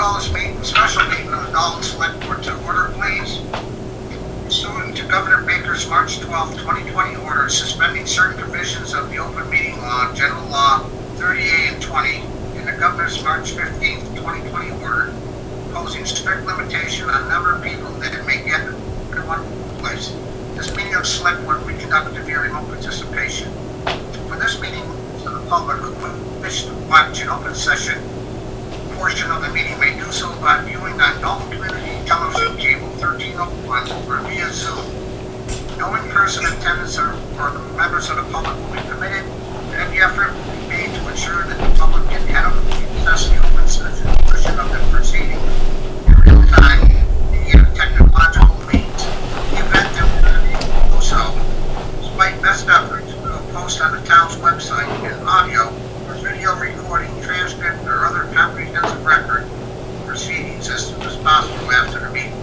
call this meeting, special meeting of the Dalton Selectboard to order, please. Pursuant to Governor Baker's March 12, 2020 order suspending certain provisions of the Open Meeting Law, General Law 30A and 20, and the Governor's March 15, 2020 order, imposing strict limitation on the number of people that may gather in one place. This meeting of the Selectboard will be conducted via remote participation. For this meeting, to the public who wish to watch an open session portion of the meeting may do so by viewing on Dalton Community Television Cable 1301 or via Zoom. No in-person attendance or members of the public will be permitted, and any effort will be made to ensure that the public can adequately access the open session portion of the proceeding in real time via technological means. In the event that we are unable to do so, despite best efforts, we will post on the town's website an audio or video recording, transcript, or other comprehensive record proceedings as soon as possible after the meeting.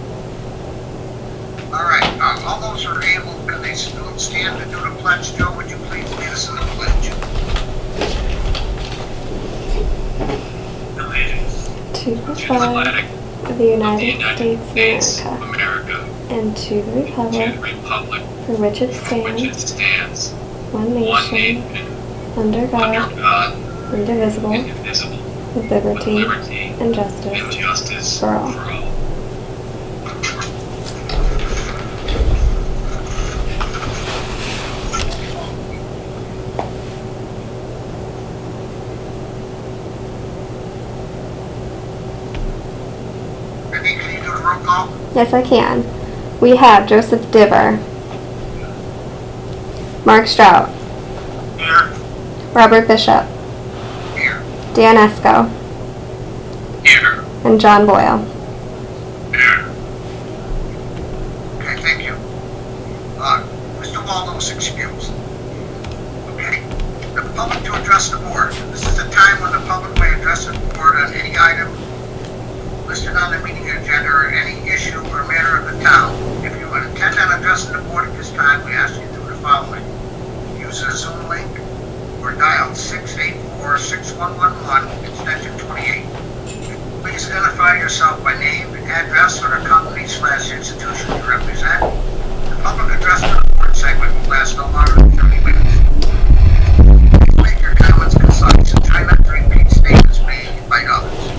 All right, all those who are able, can they still stand to do the pledge? Joe, would you please lead us in the pledge? Allegiance to the flag of the United States of America, and to the republic for which it stands, one nation, under God, indivisible, with liberty and justice for all. Can you do the roll call? Yes, I can. We have Joseph Diver, Mark Strout, Here. Robert Bishop, Here. Dan Esco, Here. and John Boyle. Here. Okay, thank you. Mr. Waldo is excused. Okay. The public to address the board. This is the time when the public may address the board on any item listed on the meeting agenda or any issue or matter of the town. If you intend on addressing the board at this time, we ask you to do the following. Use the Zoom link or dial 684-6111, extension 28. Please identify yourself by name, address, or the company/institution you represent. The public address to the board segment will last no longer than 30 minutes. Please make your comments concise and try not to repeat statements made by others.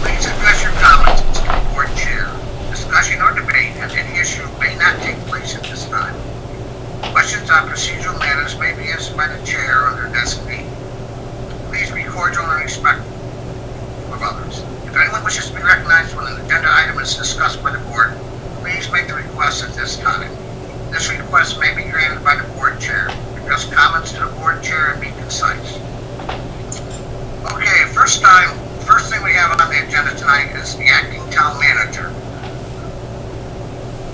Please address your comments to the board chair. Discussion or debate on any issue may not take place at this time. Questions on procedural matters may be answered by the chair or their designee. Please be cordial and respectful of others. If anyone wishes to be recognized when an agenda item is discussed by the board, please make the request at this time. This request may be granted by the board chair. Address comments to the board chair and be concise. Okay, first thing we have on the agenda tonight is the acting town manager.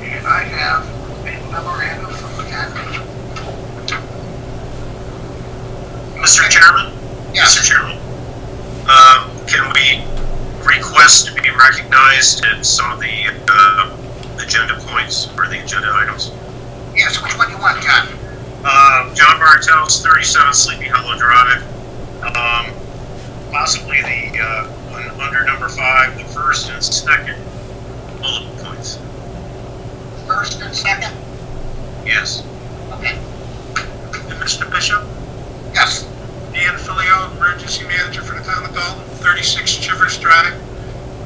And I have a memorandum from Ken. Mr. Chairman? Yes. Mr. Chairman, can we request to be recognized at some of the agenda points or the agenda items? Yes, which one do you want, John? John Bartels, 37 Sleepy Hollow Drive. Possibly the one under number 5, the first and second bullet points. First and second? Yes. Okay. And Mr. Bishop, Yes. Dan Filio, Emergency Manager for the Town of Dalton, 36 Chivers Drive.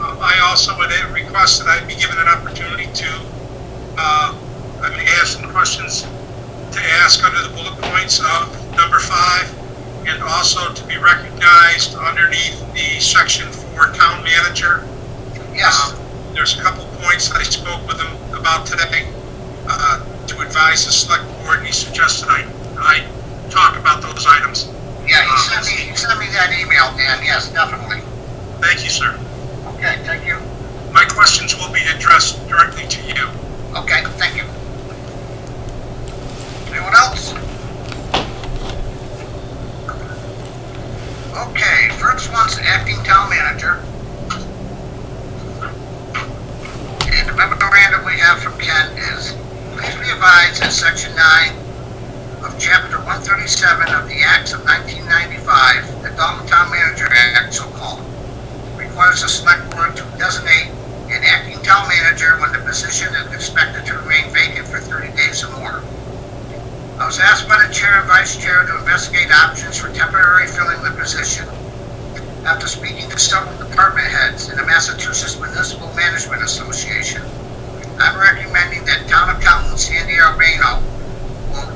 I also would request that I be given an opportunity to ask some questions to ask under the bullet points of number 5, and also to be recognized underneath the section for Town Manager. Yes. There's a couple points that I spoke with him about today to advise the select board, and he suggested I talk about those items. Yeah, he sent me that email, Dan. Yes, definitely. Thank you, sir. Okay, thank you. My questions will be addressed directly to you. Okay, thank you. Anyone else? Okay, first one's the acting town manager. And the memorandum we have from Ken is, please be advised that section 9 of chapter 137 of the Acts of 1995, the Dalton Town Manager Act, so-called, requires the select board to designate an acting town manager when the position is expected to remain vacant for 30 days or more. I was asked by the chair and vice chair to investigate options for temporarily filling the position. After speaking to several department heads in the Massachusetts Municipal Management Association, I'm recommending that town accountant Sandy Albano will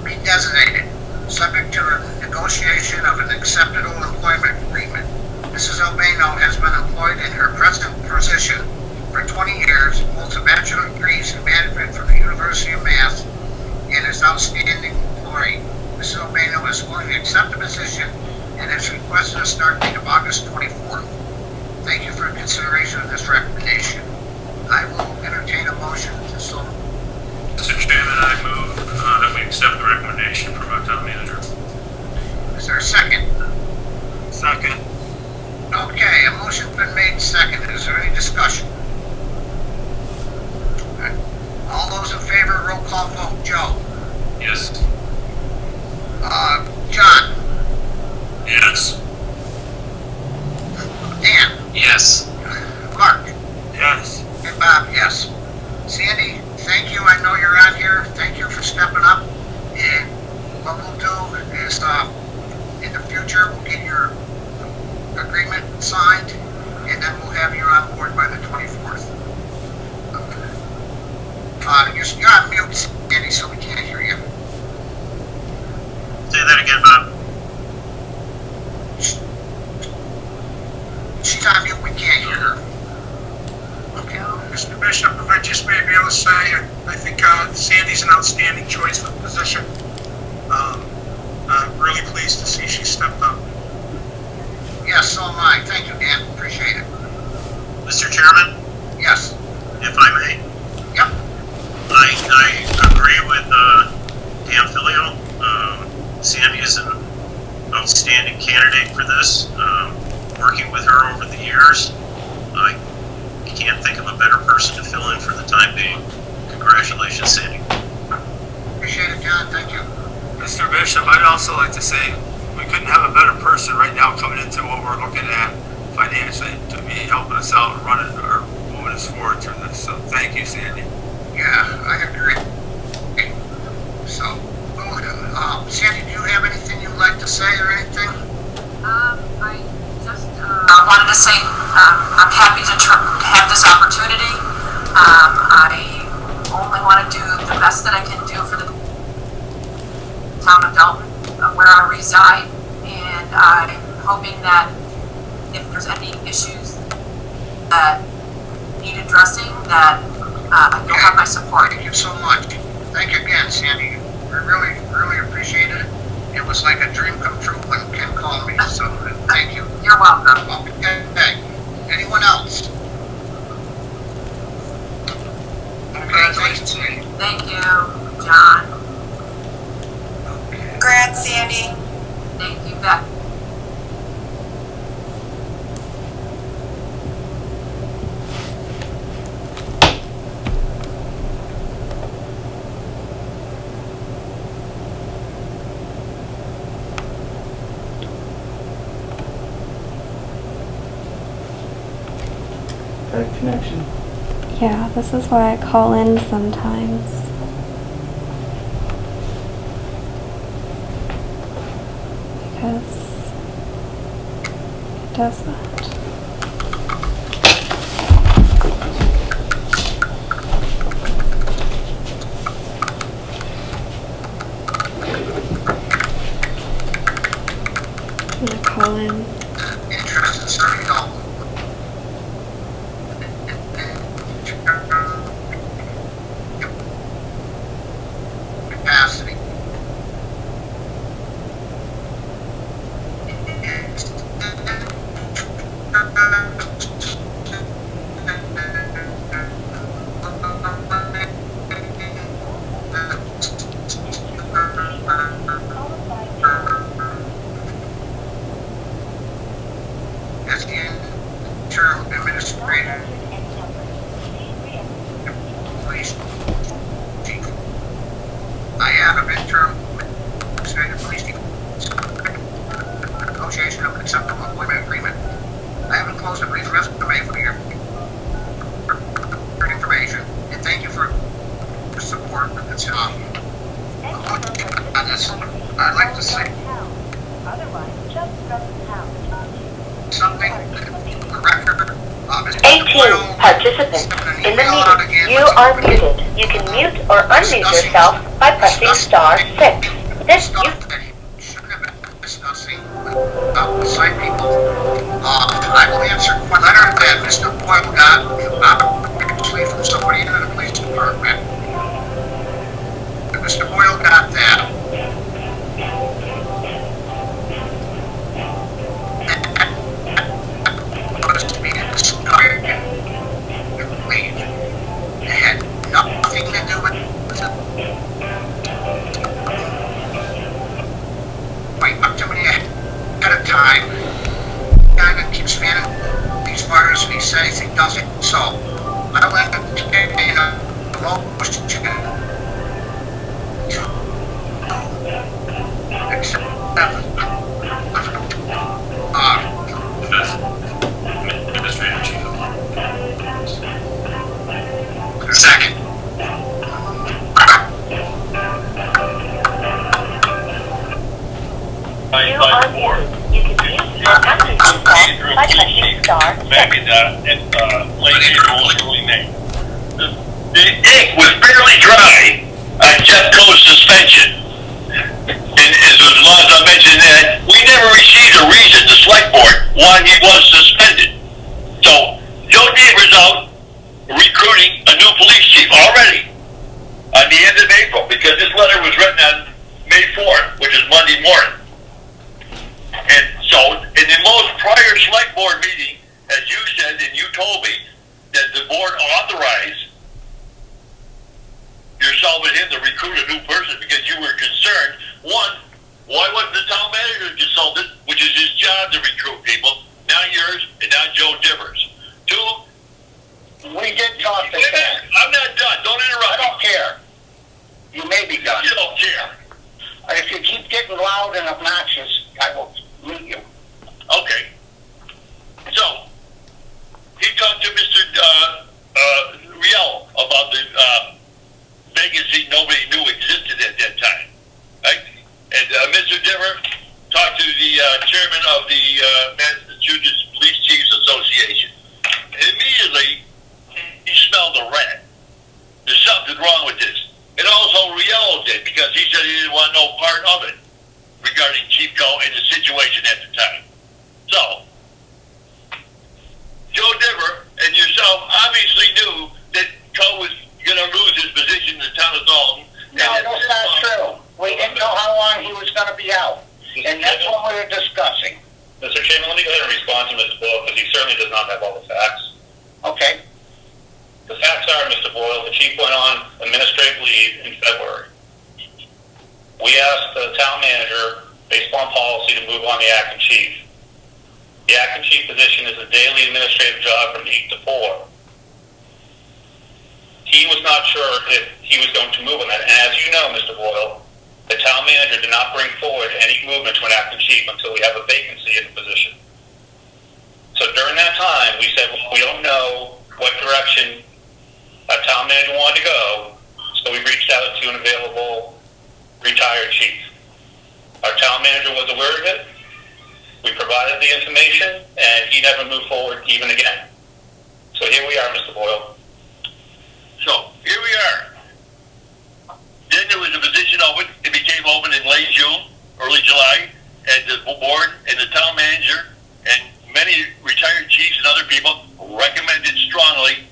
be designated, subject to a negotiation of an acceptable employment agreement. Mrs. Albano has been employed in her present position for 20 years, holds a bachelor's degrees in management from the University of Mass, and is an outstanding employee. Mrs. Albano is willing to accept the position and has requested a start date of August 24th. Thank you for consideration of this recommendation. I will entertain a motion to so. Mr. Chairman, I move that we accept the recommendation from our town manager. Is there a second? Second. Okay, a motion's been made and seconded. Is there any discussion? All those in favor, roll call vote. Joe? Yes. John? Yes. Dan? Yes. Mark? Yes. And Bob, yes. Sandy, thank you. I know you're on here. Thank you for stepping up. And what we'll do is, in the future, we'll get your agreement signed, and then we'll have you on board by the 24th. You're on mute, Sandy, so we can't hear you. Say that again, Bob. She's on mute. We can't hear her. Okay. Mr. Bishop, if I just may be able to say, I think Sandy's an outstanding choice for the position. I'm really pleased to see she stepped up. Yes, so am I. Thank you, Dan. Appreciate it. Mr. Chairman, Yes. if I may, Yep. I agree with Dan Filio. Sandy is an outstanding candidate for this. Working with her over the years, I can't think of a better person to fill in for the time being. Congratulations, Sandy. Appreciate it, John. Thank you. Mr. Bishop, I'd also like to say we couldn't have a better person right now coming into what we're looking at financially to be helping us out and running or moving us forward through this. So thank you, Sandy. Yeah, I agree. So, Sandy, do you have anything you'd like to say or anything? I just wanted to say I'm happy to have this opportunity. I only want to do the best that I can do for the town of Dalton, where I reside, and I'm hoping that if there's any issues that need addressing, that you'll have my support. Thank you so much. Thank you again, Sandy. We really, really appreciate it. It was like a dream come true when Ken called me, so thank you. You're welcome. Okay. Anyone else? Okay, thanks, Sandy. Thank you, John. Okay. Congrats, Sandy. Thank you, Beth. Bad connection. Yeah, this is why I call in sometimes. Because it does that. I'm gonna call in. Interest in serving Dalton. Capacity. As the interim administrator, police chief. I have an interim administrator police chief. Negotiation of an acceptable employment agreement. I haven't closed a on this. I'd like to say something, the record, 18 participants in the meeting. You are muted. You can mute or unmute yourself by pressing star 6. This stuff that he shouldn't have been discussing with side people. I will answer a letter that Mr. Boyle got, actually from somebody in the police department. Mr. Boyle got that. It had nothing to do with wait up to me at a time. The guy that keeps fanning these fires and he says he doesn't. So I went to most Administrative Chief. second. you are muted. You can mute or unmute yourself by pressing star 6. Back in late April, early May. The ink was barely dry on Jeffco's suspension. And as long as I mentioned that, we never received a reason, the select board, why he was suspended. So, Joe Dever's out recruiting a new police chief already on the end of April, because this letter was written on May 4th, which is Monday morning. And so, in the most prior select board meeting, as you said and you told me, that the board authorized yourself and him to recruit a new person because you were concerned. One, why wasn't the town manager consulted, which is his job to recruit people, not yours and not Joe Divers? Two, We did talk to that. I'm not done. Don't interrupt. I don't care. You may be done. You don't care. If you keep getting loud and obnoxious, I will mute you. Okay. So, he talked to Mr. Riel about the vacancy nobody knew existed at that time. Right? And Mr. Diver talked to the chairman of the Massachusetts Police Chiefs Association. And immediately, he smelled a rat. There's something wrong with this. And also Riel did, because he said he didn't want no part of it regarding Chief Co and the situation at the time. So, Joe Diver and yourself obviously knew that Co was going to lose his position in the town of Dalton. No, that's not true. We didn't know how long he was going to be out. And that's what we were discussing. Mr. Chairman, let me go ahead and respond to Mr. Boyle, because he certainly does not have all the facts. Okay. The facts are, Mr. Boyle, the chief went on administrative leave in February. We asked the town manager, based upon policy, to move on the acting chief. The acting chief position is a daily administrative job from 8 to 4. He was not sure if he was going to move on that. And as you know, Mr. Boyle, the town manager did not bring forward any movement to an acting chief until we have a vacancy in the position. So during that time, we said, well, we don't know what direction our town manager wanted to go, so we reached out to an available retired chief. Our town manager was aware of it. We provided the information, and he never moved forward even again. So here we are, Mr. Boyle. So, here we are. Then there was a position open. It became open in late June, early July, and the board and the town manager and many retired chiefs and other people recommended strongly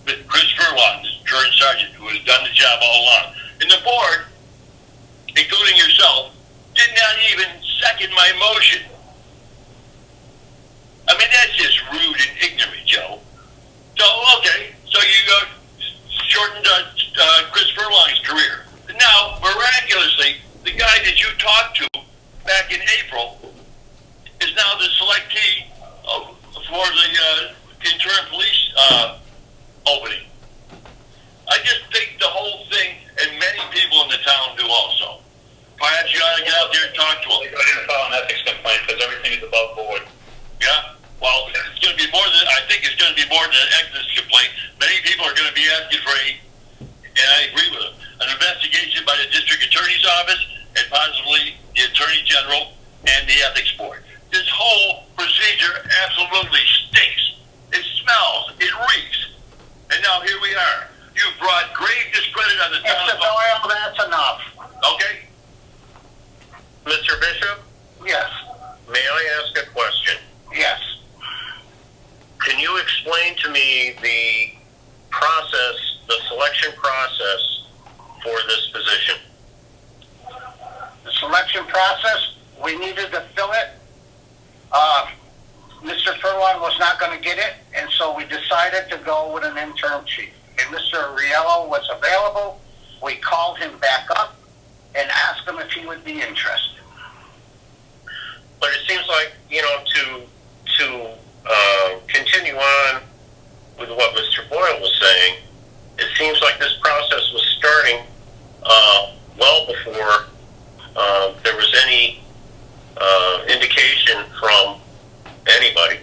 that Chris Furlong, the current sergeant, who has done the job all along. And the board, including yourself, did not even second my motion. I mean, that's just rude and ignorant, Joe. So, okay, so you shortened Chris Furlong's career. Now, miraculously, the guy that you talked to back in April is now the selectee for the interim police opening. I just think the whole thing, and many people in the town do also. Perhaps you ought to get out there and talk to them. I didn't file an ethics complaint because everything is above board. Yeah? Well, it's going to be more than, I think it's going to be more than an ethics complaint. Many people are going to be asking for and I agree with them, an investigation by the district attorney's office and possibly the Attorney General and the Ethics Board. This whole procedure absolutely stinks. It smells. It reeks. And now here we are. You brought grave discredit on the town. Mr. Doyle, that's enough. Okay? Mr. Bishop, Yes. may I ask a question? Yes. Can you explain to me the process, the selection process for this position? The selection process, we needed to fill it. Mr. Furlong was not going to get it, and so we decided to go with an interim chief. And Mr. Riello was available. We called him back up and asked him if he would be interested. But it seems like, you know, to continue on with what Mr. Boyle was saying, it seems like this process was starting well before there was any indication from anybody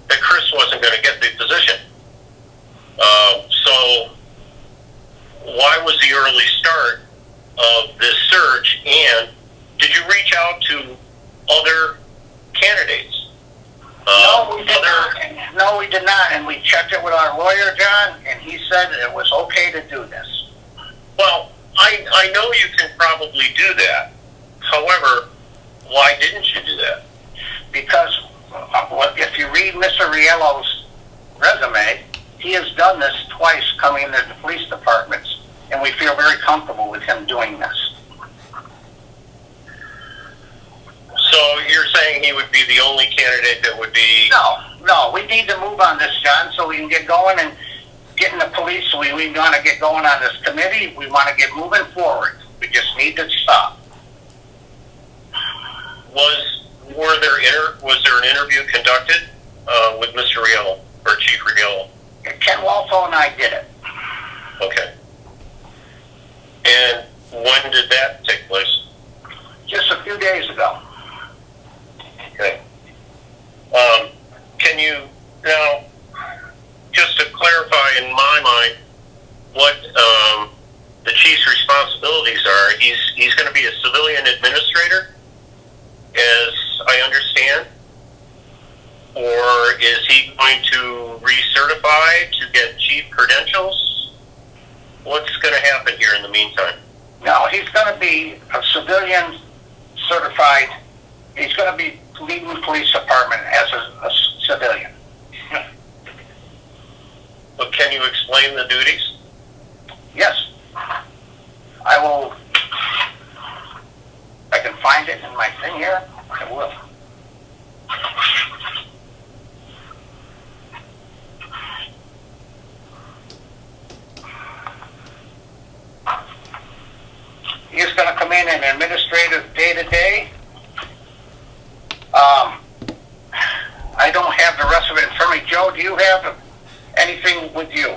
that Chris wasn't going to get the position. So why was the early start of this search, and did you reach out to other candidates? No, we did not. No, we did not, and we checked it with our lawyer, John, and he said it was okay to do this. Well, I know you can probably do that. However, why didn't you do that? Because if you read Mr. Riello's resume, he has done this twice coming into the police departments, and we feel very comfortable with him doing this. So you're saying he would be the only candidate that would be... No, we need to move on this, John, so we can get going and get in the police. We want to get going on this committee. We want to get moving forward. We just need to stop. Was there an interview conducted with Mr. Riello, or Chief Riello? Ken Walpole and I did it. Okay. And when did that take place? Just a few days ago. Okay. Can you, now, just to clarify in my mind what the chief's responsibilities are, he's going to be a civilian administrator, as I understand, or is he going to recertify to get chief credentials? What's going to happen here in the meantime? No, he's going to be a civilian certified. He's going to be leading the police department as a civilian. But can you explain the duties? Yes. I will. I can find it in my thing here. I will. He's going to come in and administrative day-to-day. I don't have the rest of it in front of me. Joe, do you have anything with you?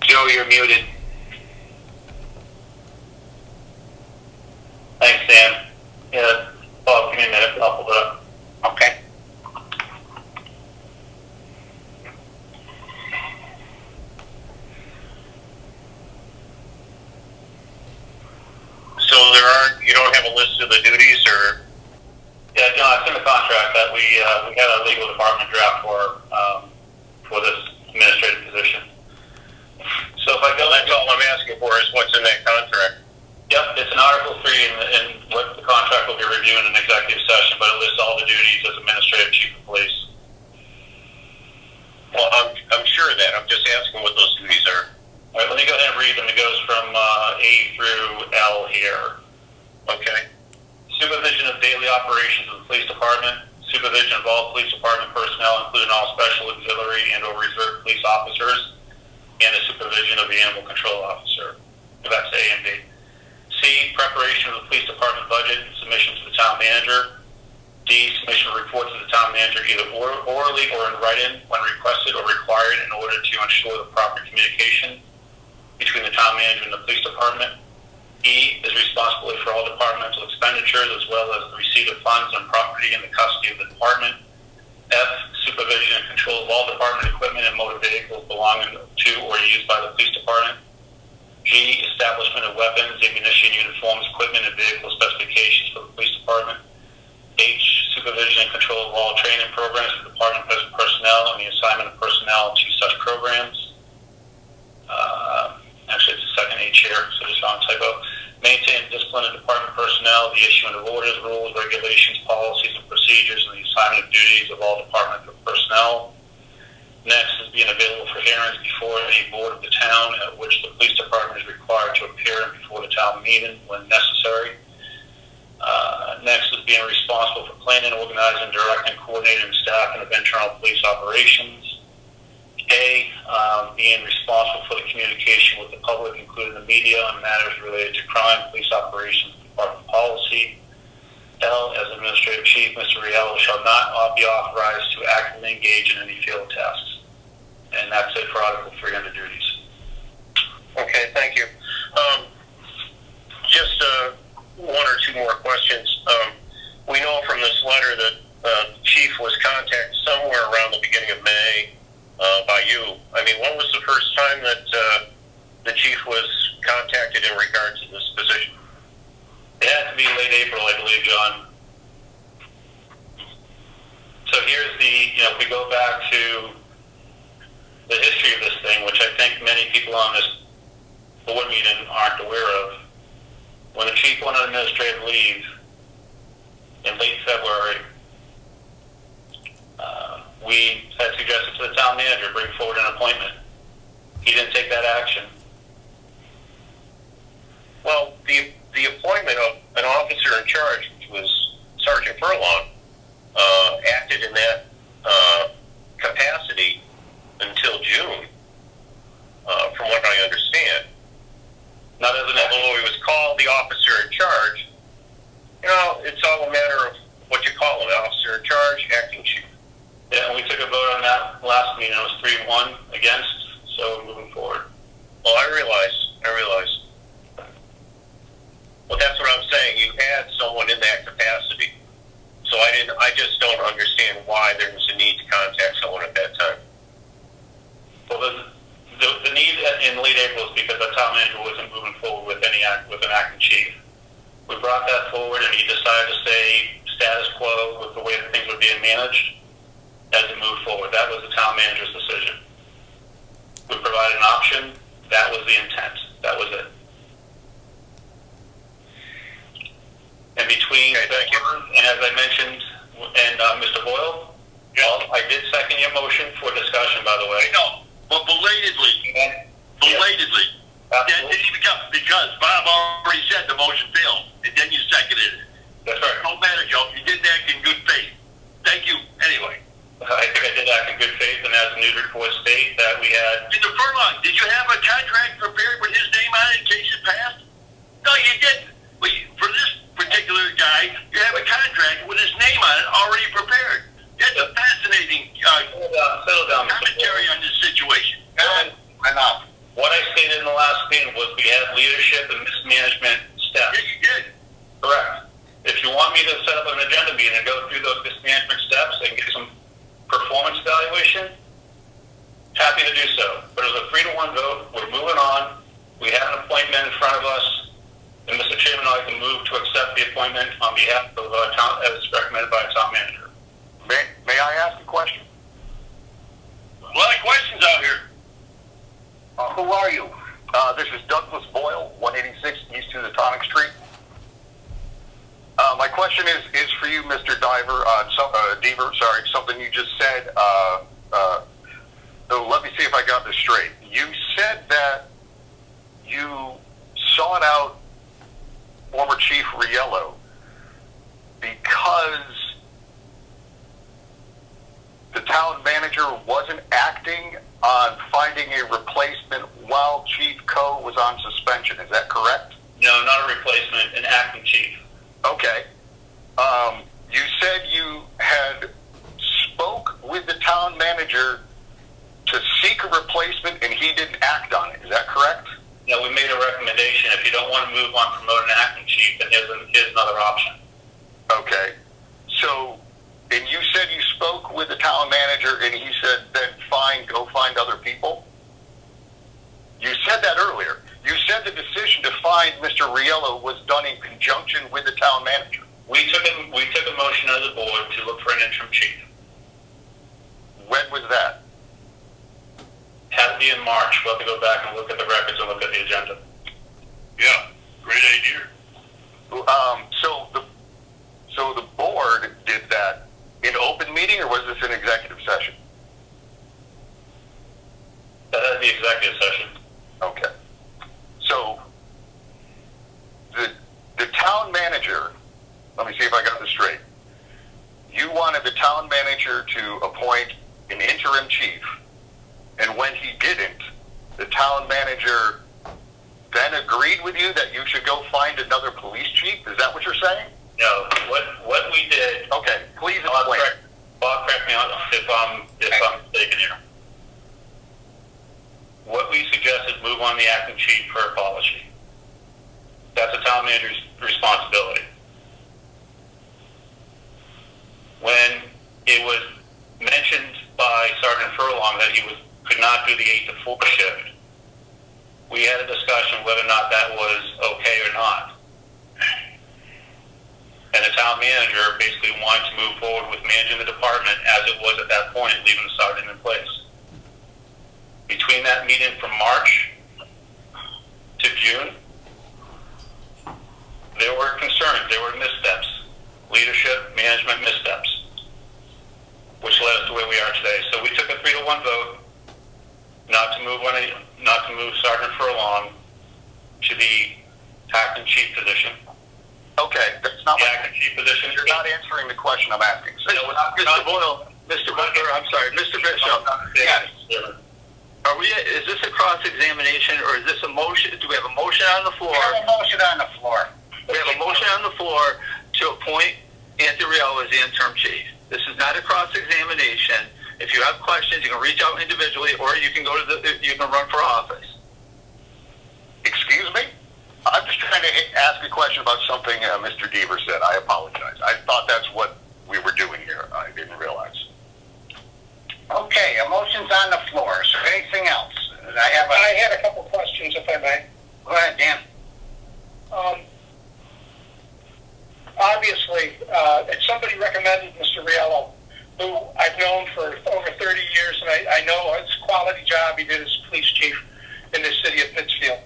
Joe, you're muted. Thanks, Dan. Yeah, Bob, give me a minute. I'll pull it up. Okay. So you don't have a list of the duties, or? Yeah, John, it's in the contract that we had a legal department draft for this administrative position. So if I go, that's all I'm asking for is what's in that contract. Yep, it's an Article 3 and what the contract will be reviewed in an executive session, but it lists all the duties as administrative chief of police. Well, I'm sure of that. I'm just asking what those duties are. All right, let me go ahead and read them. It goes from A through L here. Okay. Supervision of daily operations of the police department. Supervision of all police department personnel, including all special auxiliary and or reserve police officers, and the supervision of the animal control officer. So that's A and B. C, preparation of the police department budget and submission to the town manager. D, submission of reports to the town manager either orally or in writing when requested or required in order to ensure the proper communication between the town manager and the police department. E is responsibility for all departmental expenditures as well as the receipt of funds and property in the custody of the department. F, supervision and control of all department equipment and motor belonging to or used by the police department. G, establishment of weapons, ammunition, uniforms, equipment, and vehicle specifications for the police department. H, supervision and control of all training programs for department personnel and the assignment of personnel to such programs. Actually, it's the second H here, so just wrong typo. Maintain discipline of department personnel, the issuing of orders, rules, regulations, policies, and procedures, and the assignment of duties of all department personnel. Next is being available for hearings before any board of the town at which the police department is required to appear before the town meeting when necessary. Next is being responsible for planning, organizing, directing, coordinating, staffing of internal police operations. A, being responsible for the communication with the public, including the media, on matters related to crime, police operations, and department policy. L, as administrative chief, Mr. Riello shall not be authorized to actively engage in any field tasks. And that's it for Article 3 under duties. Okay, thank you. Just one or two more questions. We know from this letter that the chief was contacted somewhere around the beginning of May by you. I mean, when was the first time that the chief was contacted in regard to this position? It had to be late April, I believe, John. So here's if we go back to the history of this thing, which I think many people on this board meeting aren't aware of. When the chief went on administrative leave in late February, we had suggested to the town manager bring forward an appointment. He didn't take that action. Well, the appointment of an officer in charge, which was Sergeant Furlong, acted in that capacity until June, from what I understand. Not as an although he was called the officer in charge, it's all a matter of what you call him, officer in charge, acting chief. Yeah, and we took a vote on that last meeting. It was 3-1 against, so moving forward. Well, I realize. Well, that's what I'm saying. You had someone in that capacity. So I just don't understand why there was a need to contact someone at that time. Well, the need in late April is because the town manager wasn't moving forward with an acting chief. We brought that forward, and he decided to stay status quo with the way that things were being managed as it moved forward. That was the town manager's decision. We provided an option. That was the intent. That was it. And between and as I mentioned, and Mr. Boyle, I did second your motion for discussion, by the way. No, but belatedly. That didn't even come because Bob already said the motion failed, and then you seconded it. That's right. No matter, Joe. You didn't act in good faith. Thank you. Anyway. I think I did act in good faith, and as the news report states that we had. Mr. Furlong, did you have a contract prepared with his name on it in case it passed? No, you didn't. But for this particular guy, you have a contract with his name on it already prepared. That's a fascinating settle down, commentary on this situation. Enough. What I stated in the last meeting was we had leadership and mismanagement steps. Yes, you did. Correct. If you want me to set up an agenda meeting and go through those mismanagement steps and get some performance evaluation, happy to do so. But it was a 3-1 vote. We're moving on. We have an appointment in front of us. And Mr. Chairman, I'd like to move to accept the appointment on behalf of town, as recommended by the town manager. May I ask a question? A lot of questions out here. Who are you? This is Douglas Boyle, 186 East Housatonic Street. My question is for you, Mr. Deaver, something you just said. So let me see if I got this straight. You said that you sought out former Chief Riello because the town manager wasn't acting on finding a replacement while Chief Coe was on suspension. Is that correct? No, not a replacement, an acting chief. Okay. You said you had spoke with the town manager to seek a replacement and he didn't act on it. Is that correct? No, we made a recommendation. If you don't want to move on, promote an acting chief, then here's another option. Okay. So, and you said you spoke with the town manager and he said, then fine, go find other people? Riello was done in conjunction with the town manager. We took a motion as a board to look for an interim chief. When was that? Had to be in March. We'll have to go back and look at the records and look at the agenda. Yeah, great idea. So the board did that in open meeting, or was this an executive session? That is the executive session. Okay. So the town manager, let me see if I got this straight. You wanted the town manager to appoint an interim chief, and when he didn't, the town manager then agreed with you that you should go find another police chief? Is that what you're saying? No. What we did. Okay, please explain. Bob, correct me if I'm mistaken here. What we suggest is move on the acting chief per policy. That's the town manager's responsibility. When it was mentioned by Sergeant Furlong that he could not do the 8 to 4 shift, we had a discussion whether or not that was okay or not. And the town manager basically wanted to move forward with managing the department as it was at that point, leaving the sergeant in place. Between that meeting from March to June, there were concerns, there were missteps, leadership, management missteps, which led us to where we are today. So we took a 3-1 vote not to move Sergeant Furlong to the acting chief position. Okay, that's not the acting chief position. You're not answering the question I'm asking. So, Mr. Boyle, Mr. Booker, I'm sorry, Mr. Bishop. Yes. Is this a cross-examination, or is this a motion? Do we have a motion on the floor? We have a motion on the floor. We have a motion on the floor to appoint Anthony Riello as the interim chief. This is not a cross-examination. If you have questions, you can reach out individually, or you can you can run for office. Excuse me? I'm just trying to ask a question about something Mr. Deaver said. I apologize. I thought that's what we were doing here. I didn't realize. Okay, a motion's on the floor. Is there anything else? I had a couple questions, if I may. Go ahead, Dan. Obviously, somebody recommended Mr. Riello, who I've known for over 30 years, and I know it's a quality job he did as police chief in the city of Pittsfield.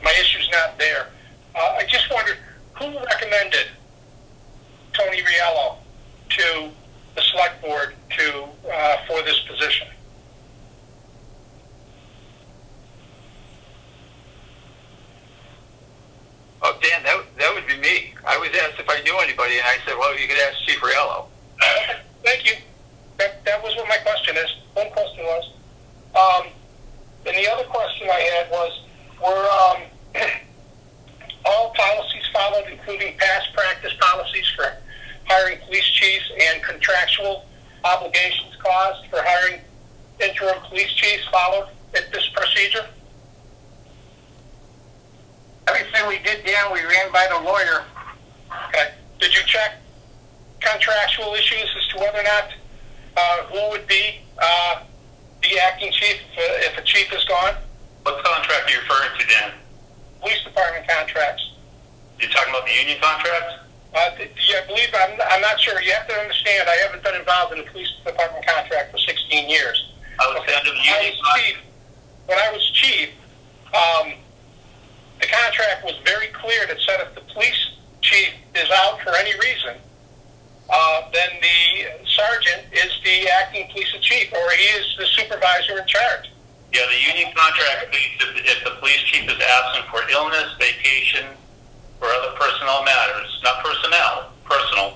My issue's not there. I just wondered, who recommended Tony Riello to the select board for this position? Oh, Dan, that would be me. I was asked if I knew anybody, and I said, well, you could ask Chief Riello. Okay, thank you. That was what my question is. One question was. And the other question I had was, were all policies followed, including past practice policies for hiring police chiefs and contractual obligations clause for hiring interim police chiefs followed at this procedure? Everything we did, Dan, we ran by the lawyer. Okay. Did you check contractual issues as to whether or not who would be the acting chief if a chief is gone? What contract are you referring to, Dan? Police department contracts. You're talking about the union contract? Yeah, I believe, I'm not sure. You have to understand, I haven't been involved in the police department contract for 16 years. I would say under the union contract. When I was chief, the contract was very clear that said if the police chief is out for any reason, then the sergeant is the acting police chief, or he is the supervisor in charge. Yeah, the union contract states if the police chief is absent for illness, vacation, or other personnel matters, not personnel, personal,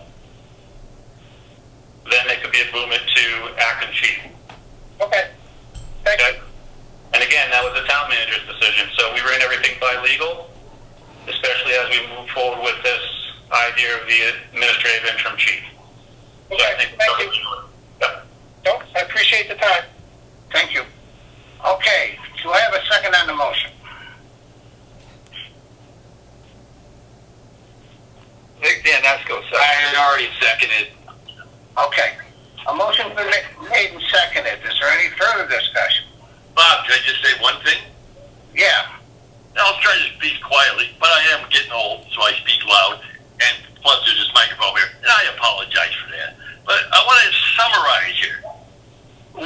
then there could be a movement to acting chief. Okay. Thank you. And again, that was the town manager's decision. So we ran everything by legal, especially as we move forward with this idea of the administrative interim chief. Okay, so I think thank you. Yeah. No, I appreciate the time. Thank you. Okay, do I have a second on the motion? Dan Esco, I had already seconded. Okay. A motion been made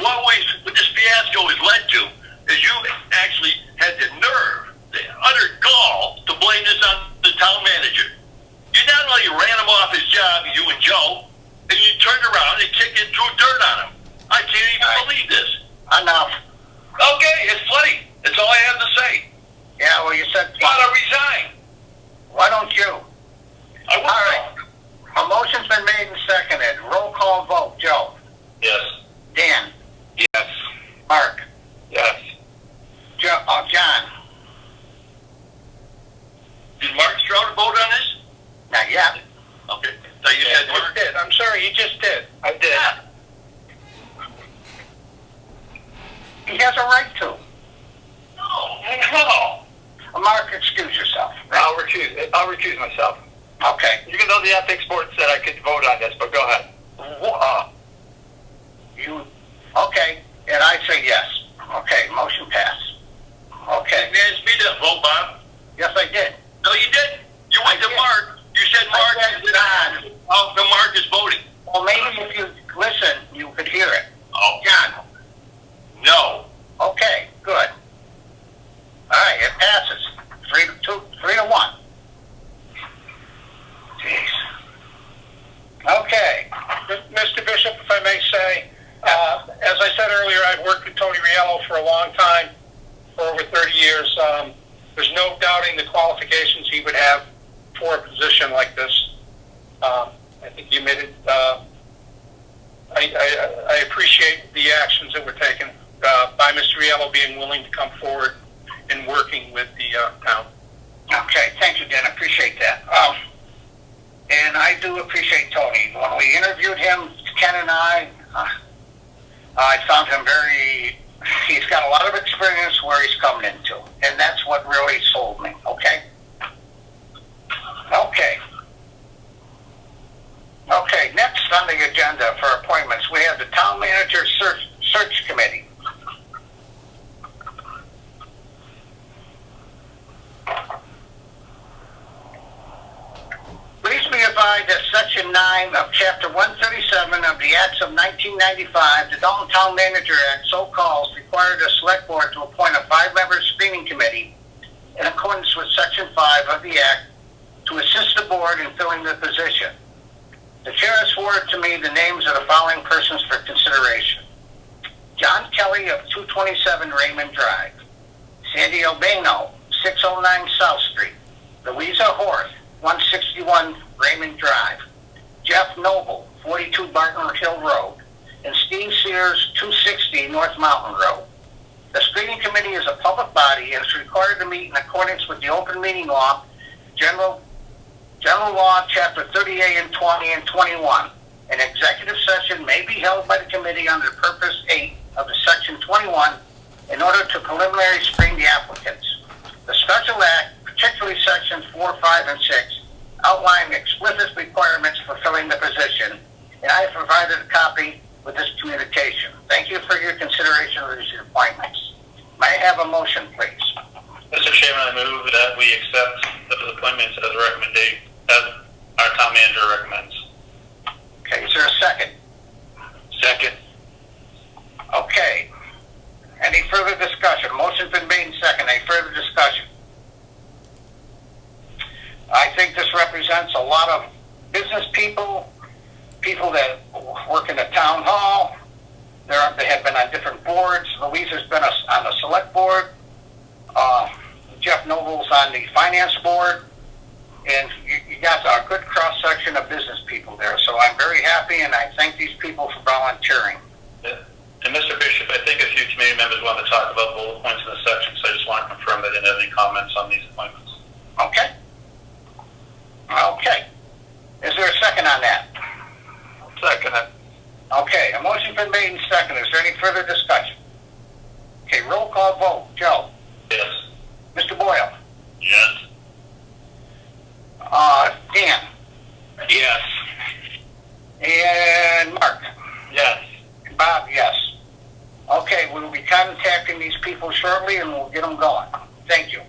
what this fiasco has led to is you actually had the nerve, the utter gall, to blame this on the town manager. You not only ran him off his job, you and Joe, and you turned around and kicked and threw dirt on him. I can't even believe this. Enough. Okay, it's funny. That's all I have to say. Yeah, well, you said... You ought to resign. Why don't you? I will. All right. A motion's been made and seconded. Roll call vote. Joe? Yes. Dan? Yes. Mark? Yes. John? Did Mark Stroud vote on this? Not yet. Okay. So you said Mark did. I'm sorry, he just did. I did. Yeah. He has a right to. No. Mark, excuse yourself. I'll recuse myself. Okay. Even though the ethics board said I could vote on this, but go ahead. Okay, and I say yes. Okay, motion passed. Okay. You asked me to vote, Bob. Yes, I did. No, you didn't. You went to Mark. You said Mark. I said John. Oh, the Mark is voting. Well, maybe if you listen, you could hear it. Oh. John. No. Okay, good. All right, it passes. 3-1. Jeez. Okay. Mr. Bishop, if I may say, as I said earlier, I've worked with Tony Riello for a long time, for over 30 years. There's no doubting the qualifications he would have for a position like this. I think he made it. I appreciate the actions that were taken by Mr. Riello being willing to come forward and working with the town. Okay, thank you, Dan. I appreciate that. And I do appreciate Tony. When we interviewed him, Ken and I found him he's got a lot of experience where he's coming into. And that's what really sold me, okay? Okay, next on the agenda for appointments, we have the Town Manager Search Committee. Please be advised that Section 9 of Chapter 137 of the Acts of 1995, the Dalton Town Manager Act, so calls, required the Select Board to appoint a 5-member screening committee in accordance with Section 5 of the Act to assist the Board in filling the position. The Chair has forwarded to me the names of the following persons for consideration. John Kelly of 227 Raymond Drive, Sandy Albano, 609 South Street, Louisa Horth, 161 Raymond Drive, Jeff Noble, 42 Barton Hill Road, and Steve Sears, 260 North Mountain Road. The screening committee is a public body and is required to meet in accordance with the Open Meeting Law, General Law, Chapter 30A and 20 and 21. An executive session may be held by the committee under Purpose 8 of the Section 21 in order to preliminary screen the applicants. The Special Act, particularly Sections 4, 5, and 6, outline explicit requirements for filling the position, and I have provided a copy with this communication. Thank you for your consideration of these appointments. May I have a motion, please? Mr. Chairman, I move that we accept those appointments as recommended, as our town manager recommends. Okay, is there a second? Second. Okay. Any further discussion? Motion's been made and second. Any further discussion? I think this represents a lot of business people, people that work in the town hall. They have been on different boards. Louisa's been on the select board. Jeff Noble's on the finance board. And you got a good cross-section of business people there. So I'm very happy, and I thank these people for volunteering. Yeah. And Mr. Bishop, I think a few committee members want to talk about bullet points in the section, so I just want to confirm that they didn't have any comments on these appointments. Okay. Okay. Is there a second on that? Second it. Okay, a motion's been made and seconded. Is there any further discussion? Okay, roll call vote. Joe? Yes. Mr. Boyle? Yes. Dan? Yes. And Mark? Yes. Bob, yes. Okay, we will be contacting these people shortly and we'll get them going. Thank you.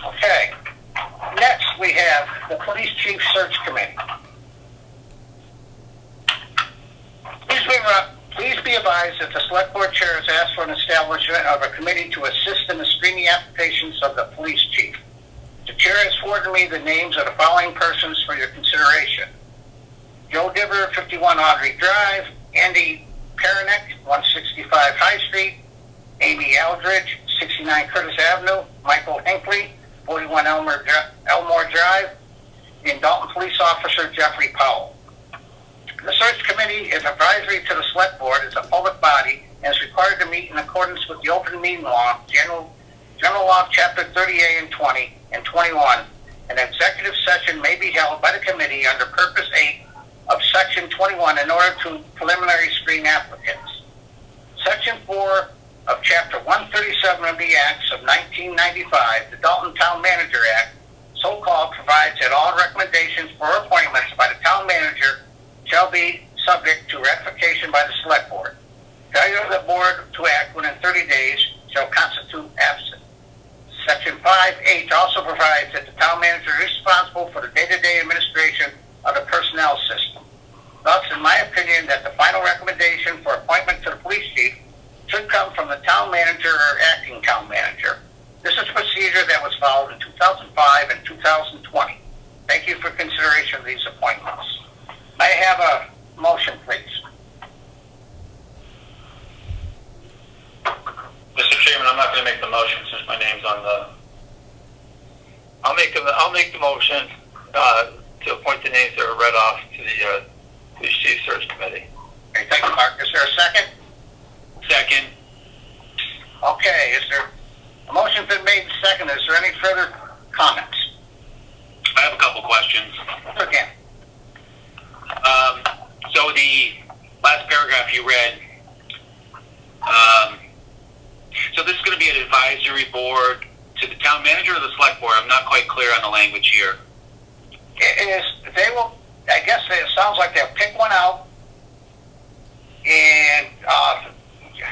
Okay. Next, we have the Police Chief Search Committee. be advised that the Select Board Chair has asked for an establishment of a committee to assist in the screening applications of the police chief. The Chair has forwarded me the names of the following persons for your consideration. Joe Diver, 51 Audrey Drive, Andy Perenick, 165 High Street, Amy Aldridge, 69 Curtis Avenue, Michael Hinckley, 41 Elmore Drive, and Dalton Police Officer Jeffrey Powell. The search committee is advisory to the Select Board, is a public body, and is required to meet in accordance with the Open Meeting Law, General Law, Chapter 30A and 20 and 21. An executive session may be held by the committee under Purpose 8 of Section 21 in order to preliminary screen applicants. Section 4 of Chapter 137 of the Acts of 1995, the Dalton Town Manager Act, so-called, provides that all recommendations for appointments by the town manager shall be subject to ratification by the Select Board. Failure of the Board to act within 30 days shall constitute absent. Section 5H also provides that the town manager is responsible for the day-to-day administration of the personnel system. Thus, in my opinion, that the final recommendation for appointment to the police chief should come from the town manager or acting town manager. This is a procedure that was followed in 2005 and 2020. Thank you for consideration of these appointments. May I have a motion, please? Mr. Chairman, I'm not going to make the motion since my name's on the... I'll make the motion to appoint the names that are read off to the Police Chief Search Committee. Okay, thank you, Mark. Is there a second? Second. Okay, is there... A motion's been made and seconded. Is there any further comments? I have a couple questions. Again. So the last paragraph you read, so this is going to be an advisory board to the town manager or the select board? I'm not quite clear on the language here. It is, they will, I guess it sounds like they'll pick one out, and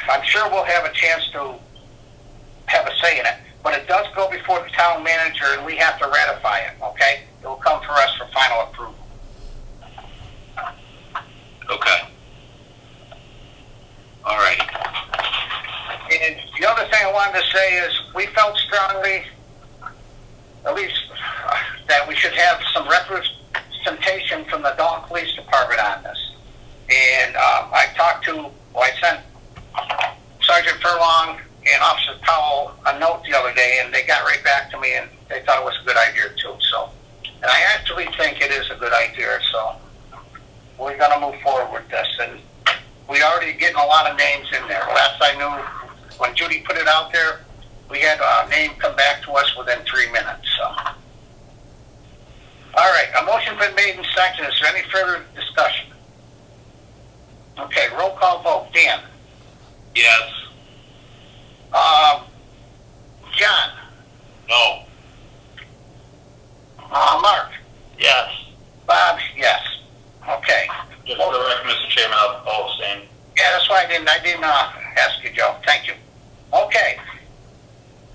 I'm sure we'll have a chance to have a say in it. But it does go before the town manager, and we have to ratify it, okay? It will come for us for final approval. Okay. All right. And the other thing I wanted to say is we felt strongly, at least, that we should have some representation from the Dalton Police Department on this. And I sent Sergeant Furlong and Officer Powell a note the other day, and they got right back to me, and they thought it was a good idea too. So, and I actually think it is a good idea. So, we're going to move forward with this, and we already getting a lot of names in there. Last I knew, when Judy put it out there, we had a name come back to us within 3 minutes. So, all right, a motion's been made and seconded. Is there any further discussion? Okay, roll call vote. Dan. Yes. John. No. Mark. Yes. Bob. Yes. Okay. Just for the record, Mr. Chairman, I'll abstain. Yeah, that's why I didn't ask you, Joe. Thank you. Okay.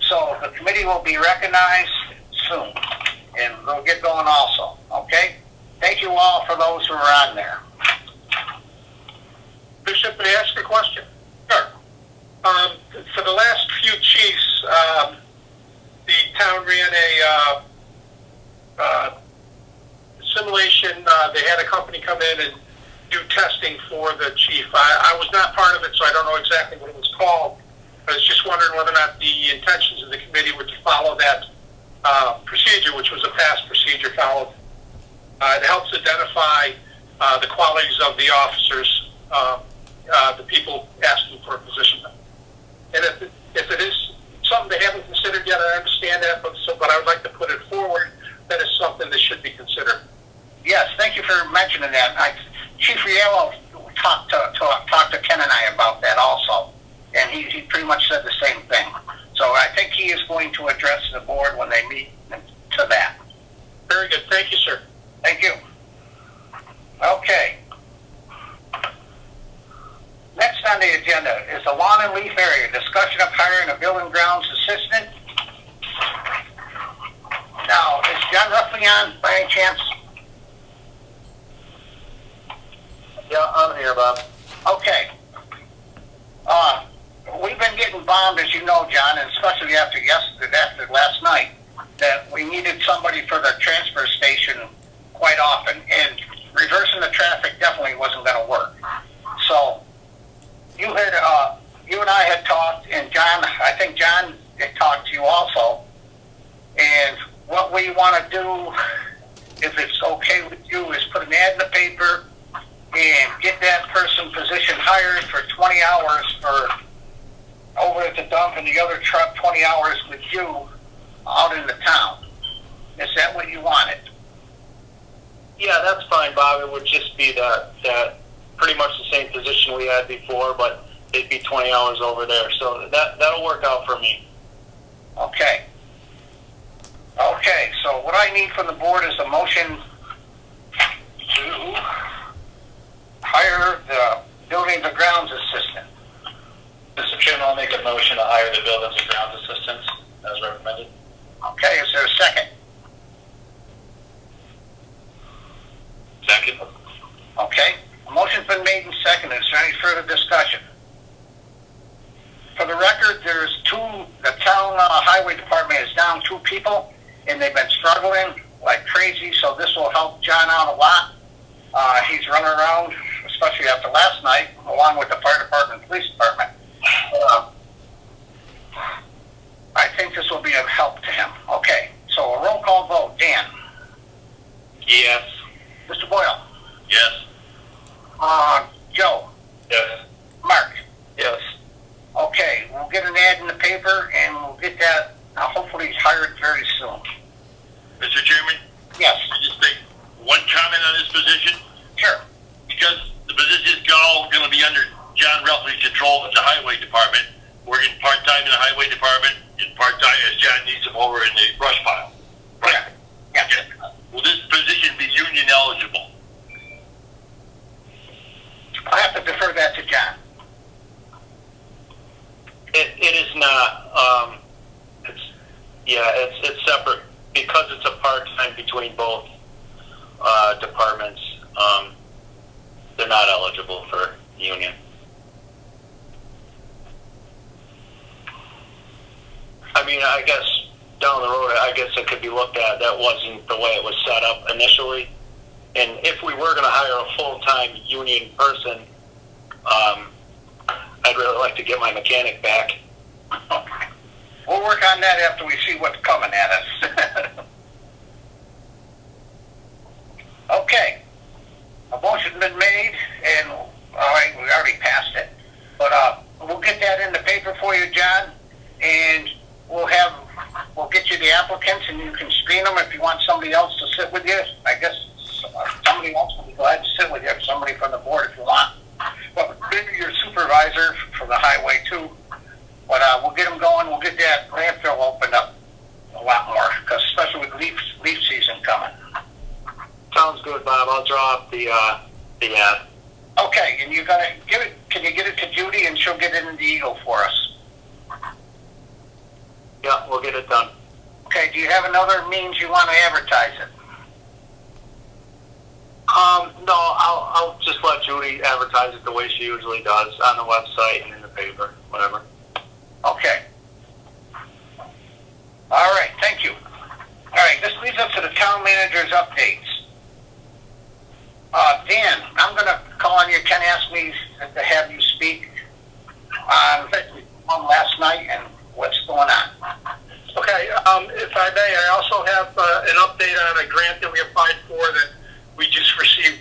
So the committee will be recognized soon, and we'll get going also. Okay. Thank you all for those who are on there. Bishop, may I ask a question? Sure. For the last few chiefs, the town ran a simulation. They had a company come in and do testing for the chief. I was not part of it, so I don't know exactly what it was called. I was just wondering whether or not the intentions of the committee were to follow that procedure, which was a past procedure followed. It helps identify the qualities of the officers, the people asking for a position. And if it is something they haven't considered yet, I understand that, but I would like to put it forward that it's something that should be considered. Yes, thank you for mentioning that. Chief Riello talked to Ken and I about that also, and he pretty much said the same thing. So I think he is going to address the board when they meet to that. Very good. Thank you, sir. Thank you. Okay. Next on the agenda is the lawn and leaf area. Discussion of hiring a building grounds assistant. Now, is John Ruffley on by any chance? Yeah, I'm here, Bob. Okay. found, as you know, John, and especially after last night, that we needed somebody for the transfer station quite often, and reversing the traffic definitely wasn't going to work. So you and I had talked, and John, I think John had talked to you also, and what we want to do, if it's okay with you, is put an ad in the paper and get that person position hired for 20 hours for over at the dump, and the other truck 20 hours with you out in the town. Is that what you wanted? Yeah, that's fine, Bob. It would just be that pretty much the same position we had before, but it'd be 20 hours over there. So that'll work out for me. Okay. Okay, so what I need from the board is a motion to hire the buildings and grounds assistant. Mr. Chairman, I'll make a motion to hire the buildings and grounds assistants as recommended. Okay, is there a second? Second. Okay, a motion's been made and seconded. Is there any further discussion? For the record, the town highway department is down 2 people, and they've been struggling like crazy, so this will help John out a lot. He's running around, especially after last night, along with the fire department and police department. I think this will be of help to him. Okay, so a roll call vote. Dan? Yes. Mr. Boyle? Yes. Joe? Yes. Mark? Yes. Okay, we'll get an ad in the paper, and we'll get that hopefully hired very soon. Mr. Chairman, Yes. I just make one comment on this position. Sure. Because the position is all going to be under John Relfy's control of the highway department, working part-time in the highway department and part-time as John needs him over in the brush pile. Right? Yeah. Okay. Will this position be union eligible? I'll have to defer that to John. It is not. It's separate because it's a part-time between both departments. They're not eligible for union. I mean, I guess down the road, I guess it could be looked at. That wasn't the way it was set up initially. And if we were going to hire a full-time union person, I'd really like to get my mechanic back. We'll work on that after we see what's coming at us. Okay. A motion's been made, and all right, we already passed it. But we'll get that in the paper for you, John, and we'll get you the applicants, and you can screen them if you want somebody else to sit with you. I guess somebody else will be glad to sit with you, somebody from the board if you want. But maybe your supervisor from the highway too. But we'll get them going. We'll get that landfill opened up a lot more, because especially with leaf season coming. Sounds good, Bob. I'll draw up the ad. Okay, and you're gonna give it. Can you get it to Judy, and she'll get it in the Eagle for us? Yeah, we'll get it done. Okay. Do you have another means you want to advertise it? No, I'll just let Judy advertise it the way she usually does on the website and in the paper, whatever. Okay. All right. Thank you. All right. This leads us to the town manager's updates. Dan, I'm going to call on you. Ken asked me to have you speak on last night and what's going on. Okay, if I may, I also have an update on a grant that we applied for that we just received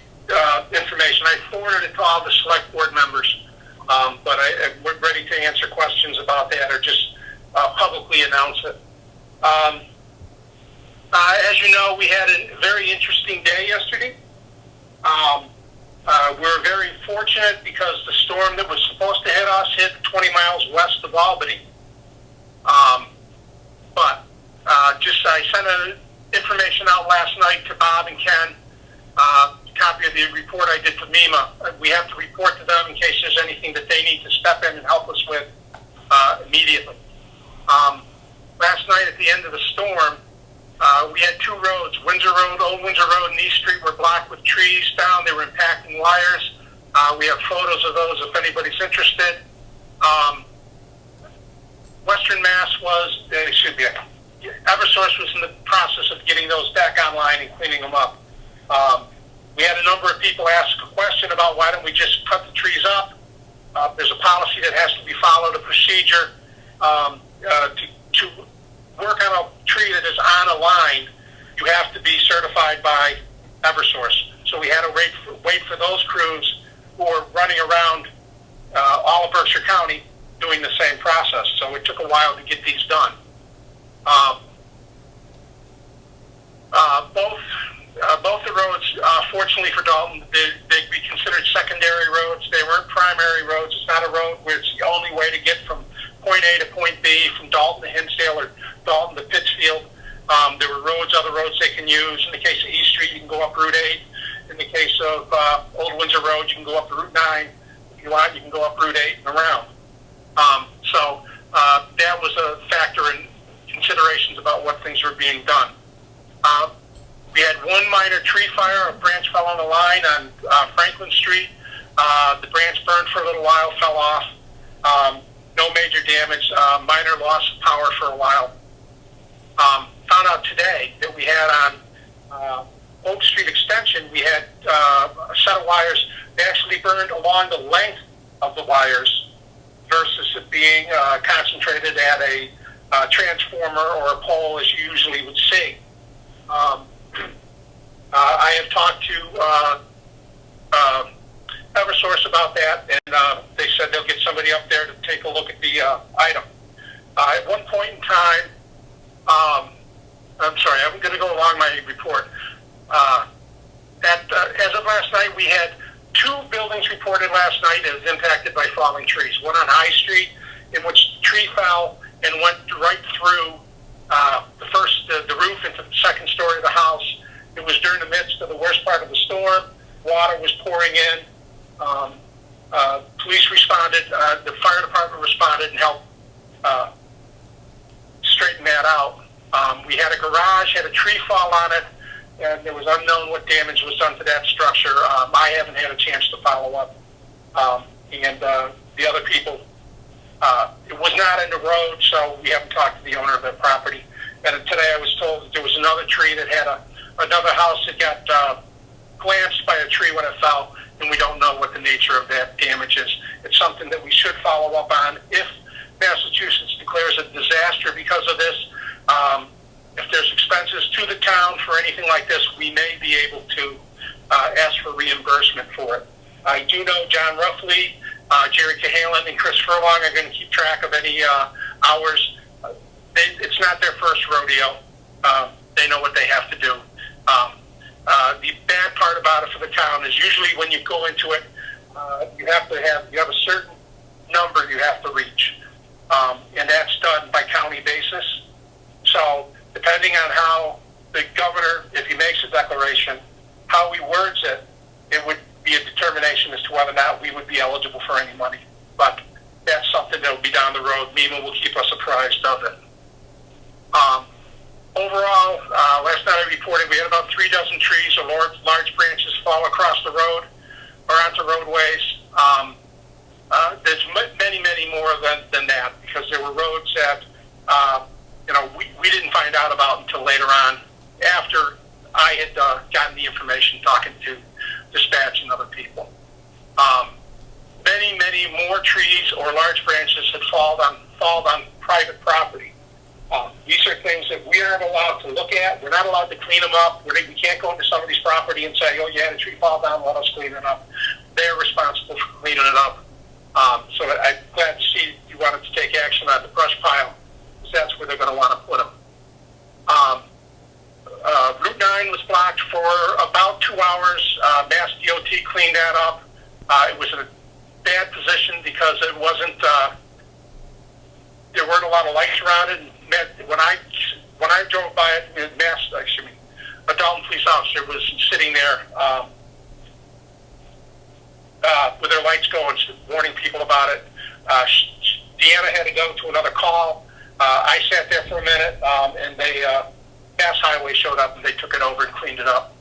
information. I forwarded it to all the select board members, but we're ready to answer questions about that or just publicly announce it. As you know, we had a very interesting day yesterday. We're very fortunate because the storm that was supposed to hit us hit 20 miles west of Albany. But I sent information out last night to Bob and Ken, a copy of the report I did for MEMA. We have to report to them in case there's anything that they need to step in and help us with immediately. Last night at the end of the storm, we had 2 roads, Windsor Road, Old Windsor Road, and East Street were blocked with trees down. They were impacting wires. We have photos of those if anybody's interested. Western Mass was, Eversource was in the process of getting those back online and cleaning them up. We had a number of people ask a question about why don't we just cut the trees up. There's a policy that has to be followed, a procedure to work on a tree that is on a line. You have to be certified by Eversource. So we had to wait for those crews who are running around all of Berkshire County doing the same process. So it took a while to get these done. Both the roads, fortunately for Dalton, they'd be considered secondary roads. They weren't primary roads. It's not a road where it's the only way to get from point A to point B, from Dalton to Hinsdale or Dalton to Pittsfield. There were other roads they can use. In the case of East Street, you can go up Route 8. In the case of Old Windsor Road, you can go up to Route 9. If you want, you can go up Route 8 and around. So that was a factor in considerations about what things were being done. We had one minor tree fire. A branch fell on the line on Franklin Street. The branch burned for a little while, fell off. No major damage, minor loss of power for a while. Found out today that we had on Oak Street Extension, we had a set of wires. They actually burned along the length of the wires versus it being concentrated at a transformer or a pole as you usually would see. I have talked to Eversource about that, and they said they'll get somebody up there to take a look at the item. At one point in time, I'm sorry, I'm going to go along my report. As of last night, we had 2 buildings reported last night as impacted by falling trees. One on High Street, in which the tree fell and went right through the roof into the second story of the house. It was during the midst of the worst part of the storm. Water was pouring in. Police responded. The fire department responded and helped straighten that out. We had a garage, had a tree fall on it, and it was unknown what damage was done to that structure. I haven't had a chance to follow up. And the other people, it was not in the road, so we haven't talked to the owner of the property. And today I was told that there was another tree that had another house that got glanced by a tree when it fell, and we don't know what the nature of that damage is. It's something that we should follow up on. If Massachusetts declares a disaster because of this, if there's expenses to the town for anything like this, we may be able to ask for reimbursement for it. I do know John Ruffley, Jerry Cahalan, and Chris Furlong are going to keep track of any hours. It's not their first rodeo. They know what they have to do. The bad part about it for the town is usually when you go into it, you have a certain number you have to reach, and that's done by county basis. So depending on how the governor, if he makes a declaration, how he words it, it would be a determination as to whether or not we would be eligible for any money. But that's something that will be down the road. MEMA will keep us apprised of it. Overall, last night I reported we had about 3 dozen trees or large branches fall across the road or onto roadways. There's many, many more than that, because there were roads that we didn't find out about until later on, after I had gotten the information talking to dispatch and other people. Many, many more trees or large branches had fallen on private property. These are things that we aren't allowed to look at. We're not allowed to clean them up. We can't go into somebody's property and say, oh, you had a tree fall down, let us clean it up. They're responsible for cleaning it up. So I'm glad to see you wanted to take action on the brush pile, because that's where they're going to want to put them. Route 9 was blocked for about 2 hours. Mass DOT cleaned that up. It was in a bad position because it wasn't, there weren't a lot of lights around it. When I drove by it, a Dalton police officer was sitting there with their lights going, warning people about it. Deanna had to go to another call. I sat there for a minute, and they Mass Highway showed up and they took it over and cleaned it up.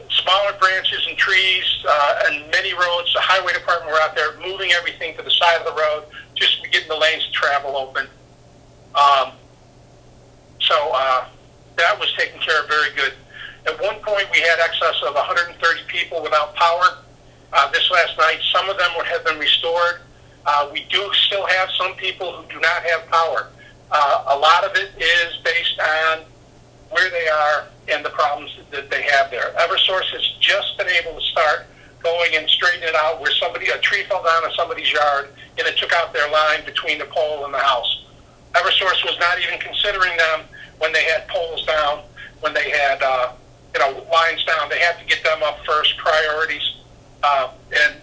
Smaller branches and trees and many roads. The highway department were out there moving everything to the side of the road, just getting the lanes of travel open. So that was taken care of very good. At one point, we had excess of 130 people without power. This last night, some of them have been restored. We do still have some people who do not have power. A lot of it is based on where they are and the problems that they have there. Eversource has just been able to start going and straightening it out where a tree fell down in somebody's yard and it took out their line between the pole and the house. Eversource was not even considering them when they had poles down, when they had lines down. They had to get them up first, priorities. And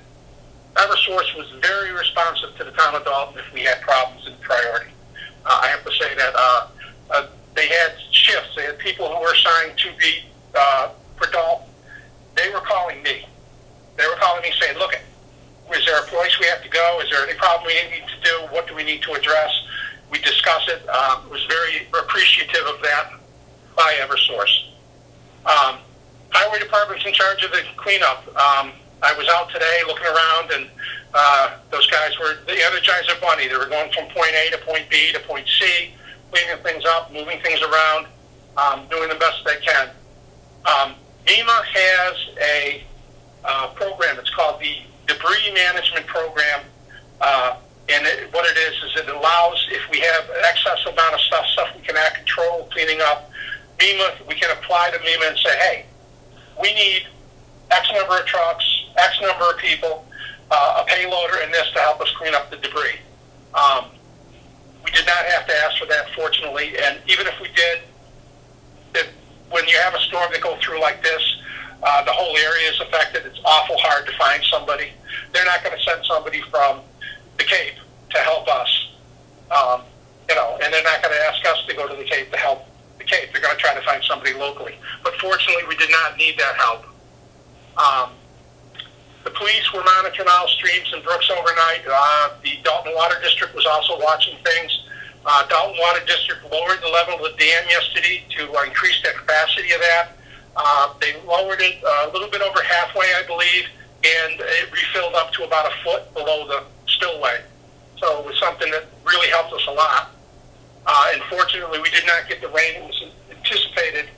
Eversource was very responsive to the town of Dalton if we had problems in priority. I have to say that they had shifts. They had people who were assigned to be for Dalton. They were calling me. They were calling me saying, look, is there a place we have to go? Is there any problem we need to do? What do we need to address? We discuss it. Was very appreciative of that by Eversource. Highway department's in charge of the cleanup. I was out today looking around, and those guys were the Energizer Bunny. They were going from point A to point B to point C, cleaning things up, moving things around, doing the best they can. MEMA has a program. It's called the Debris Management Program, and what it is it allows, if we have an excess amount of stuff we cannot control, cleaning up, MEMA, we can apply to MEMA and say, hey, we need X number of trucks, X number of people, a payloader and this to help us clean up the debris. We did not have to ask for that, fortunately, and even if we did, when you have a storm that goes through like this, the whole area is affected. It's awful hard to find somebody. They're not going to send somebody from the Cape to help us, and they're not going to ask us to go to the Cape to help the Cape. They're going to try to find somebody locally. But fortunately, we did not need that help. The police were monitoring all streams and brooks overnight. The Dalton Water District was also watching things. Dalton Water District lowered the level of the dam yesterday to increase the capacity of that. They lowered it a little bit over halfway, I believe, and it refilled up to about a foot below the spillway. So it was something that really helped us a lot. And fortunately, we did not get the rain that was anticipated.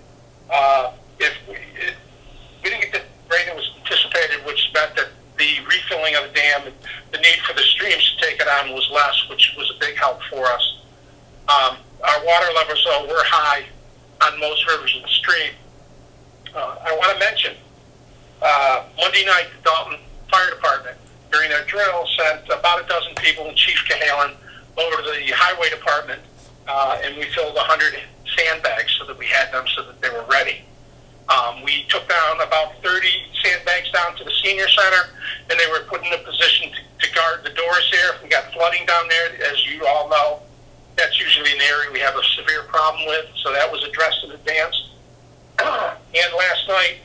We didn't get the rain that was anticipated, which meant that the refilling of the dam, the need for the streams to take it on was less, which was a big help for us. Our water levels, though, were high on most rivers in the stream. I want to mention, Monday night, the Dalton Fire Department, during their drill, sent about a dozen people and Chief Cahalan over to the Highway Department, and we filled 100 sandbags so that we had them so that they were ready. We took down about 30 sandbags down to the senior center, and they were put in a position to guard the doors there. If we got flooding down there, as you all know, that's usually an area we have a severe problem with, so that was addressed in advance. And last night,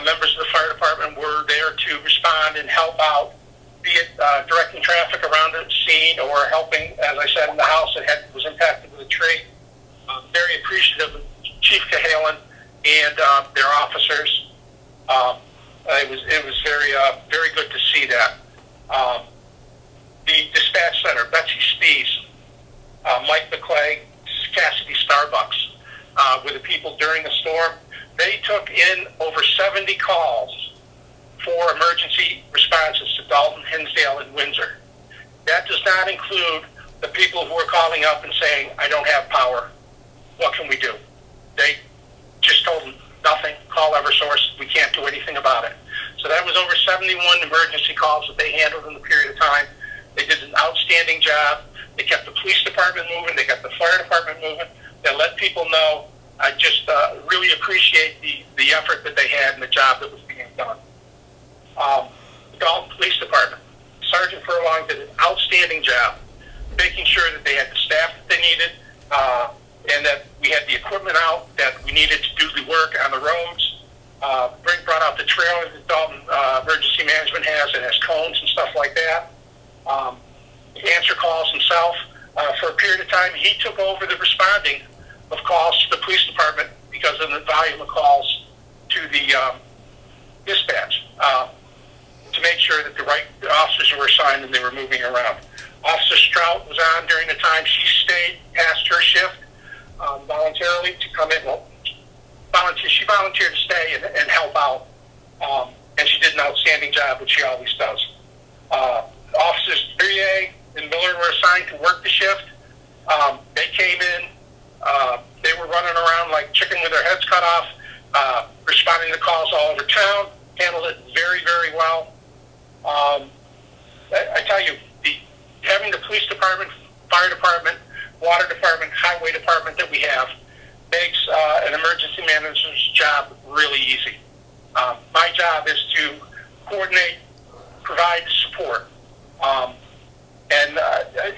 members of the fire department were there to respond and help out, be it directing traffic around the scene or helping, as I said, in the house that was impacted with a tree. Very appreciative of Chief Cahalan and their officers. It was very good to see that. The dispatch center, Betsy Spees, Mike McClay, Cassidy Starbucks, were the people during the storm. They took in over 70 calls for emergency responses to Dalton, Hinsdale, and Windsor. That does not include the people who are calling up and saying, I don't have power. What can we do? They just told them, nothing, call Eversource, we can't do anything about it. So that was over 71 emergency calls that they handled in the period of time. They did an outstanding job. They kept the police department moving. They kept the fire department moving. They let people know. I just really appreciate the effort that they had and the job that was being done. The Dalton Police Department, Sergeant Furlong did an outstanding job making sure that they had the staff that they needed and that we had the equipment out that we needed to do the work on the roads. Brink brought out the trailer that Dalton Emergency Management has. It has cones and stuff like that. He answered calls himself. For a period of time, he took over the responding of calls to the police department because of the volume of calls to the dispatch. fine and they were moving around. Officer Strout was on during the time. She stayed past her shift voluntarily to come in. Well, she volunteered to stay and help out, and she did an outstanding job, which she always does. Officers Duryea and Miller were assigned to work the shift. They came in. They were running around like chicken with their heads cut off, responding to calls all over town. Handled it very, very well. I tell you, having the police department, fire department, water department, highway department that we have makes an emergency manager's job really easy. My job is to coordinate, provide support. And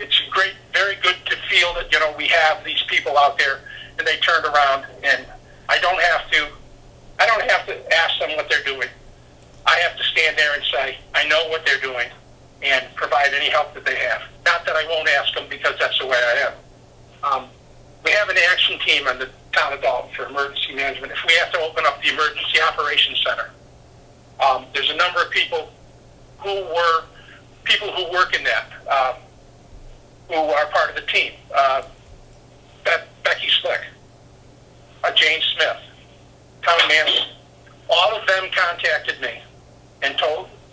it's great, very good to feel that, we have these people out there and they turned around, and I don't have to ask them what they're doing. I have to stand there and say, I know what they're doing, and provide any help that they have. Not that I won't ask them, because that's the way I am. We have an action team on the town of Dalton for emergency management. If we have to open up the emergency operations center, there's a number of people who work in that, who are part of the team. Becky Slick, Jane Smith, Tom Manson, all of them contacted me and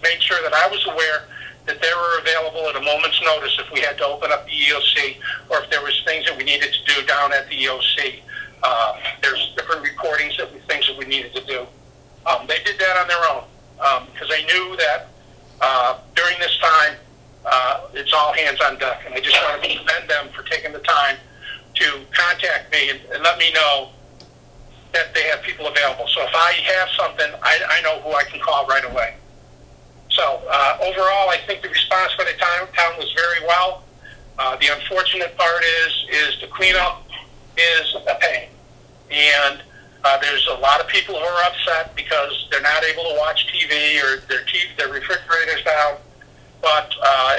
made sure that I was aware that they were available at a moment's notice if we had to open up the EOC, or if there was things that we needed to do down at the EOC. There's different recordings of things that we needed to do. They did that on their own, because they knew that during this time, it's all hands on deck. And I just want to commend them for taking the time to contact me and let me know that they have people available. So if I have something, I know who I can call right away. So overall, I think the response by the town was very well. The unfortunate part is the cleanup is a pain. And there's a lot of people who are upset because they're not able to watch TV, or their refrigerator's down. But